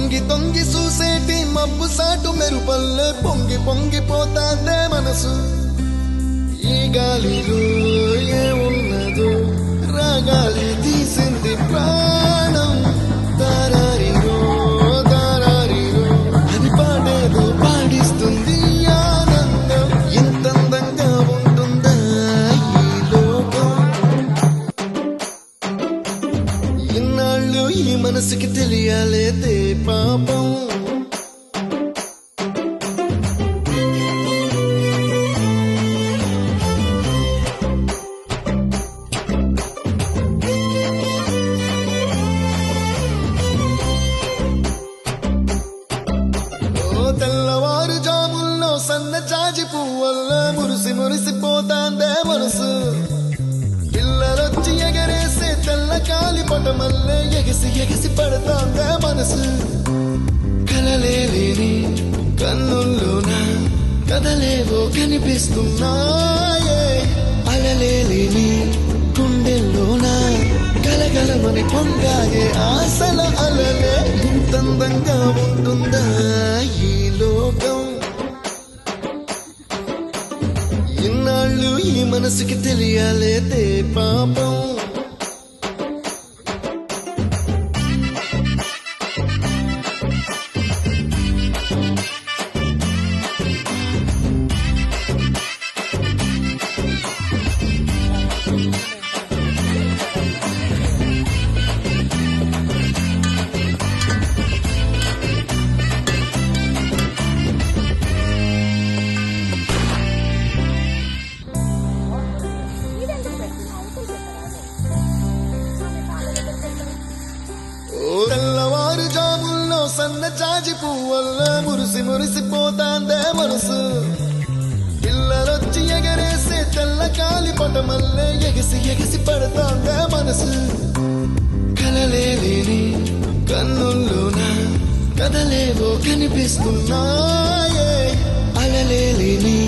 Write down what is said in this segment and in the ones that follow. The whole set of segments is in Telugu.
తొంగి తొంగి చూసేటి మబ్బు సాటు మెరుపల్లె పొంగి పొంగిపోతాందే మనసు. ఈ గాలిలో ఏమున్నదో రాగాలి తీసింది ప్రాణం. దారారిరో దారారిరో అది పాడేదో పాడిస్తుంది ఆనందం. ఇంత అందంగా ఉంటుందా ఈ లోకం. ఇన్నాళ్ళు ఈ మనసుకి తెలియాలేదే పాపం. తెల్లవారు జాముల్లో సన్న జాజి పువ్వల్ల మురిసి మురిసిపోతాందే మనసు. పిల్లలొచ్చి ఎగరేసే తెల్ల కాలి పటమల్లే ఎగసి ఎగసి పడతాందే మనసు. కలలేని కన్నుల్లోన కదలేవో కనిపిస్తున్నాయే. అలలేని గుండెల్లోన గలగలమని పొంగాయే ఆశల అలలే. ఇంతందంగా ఉంటుందా ఈ లోకం. ఇన్నాళ్ళు ఈ మనసుకి తెలియాలేదే పాపం. తెల్లవారు జాముల్లో సన్న జాజి పువ్వల్ల మురిసి మురిసిపోతాందే మనసు. పిల్లలొచ్చి ఎగరేసే తెల్ల కాలి పటమల్లే ఎగసి ఎగసి పడతాందే మనసు. కలలేని కన్నుల్లోన కదలేవో కనిపిస్తున్నాయే. అలలేని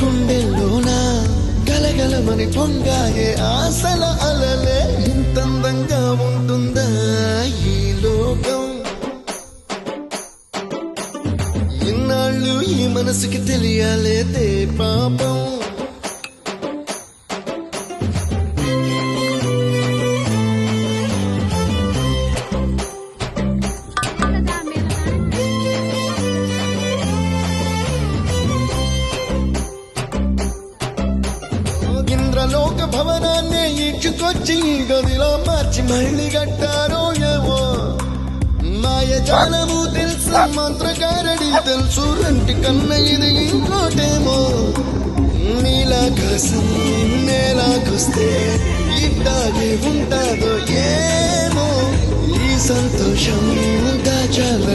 గుండెల్లోన గలగలమని పొంగాయే ఆశల అలలే. ఇంతందంగా ఉంటుందా ఈ లోకం. ఇన్నాళ్ళు ఈ మనసుకి తెలియాలేదే పాపం. ఇంద్రలోక భవనాన్ని ఈడ్చుకొచ్చి గదిలో మార్చి మళ్ళీ కట్టారో ఏమో. మాయజాలము తెలుసు మంత్రకారడి తెలుసు రెంటి కన్న ఇది ఇంకోటేమో. నీలాకాశం నేలాకొస్తే ఇట్టాగే ఉంటాదో ఏమో. ఈ సంతోషం దాచాల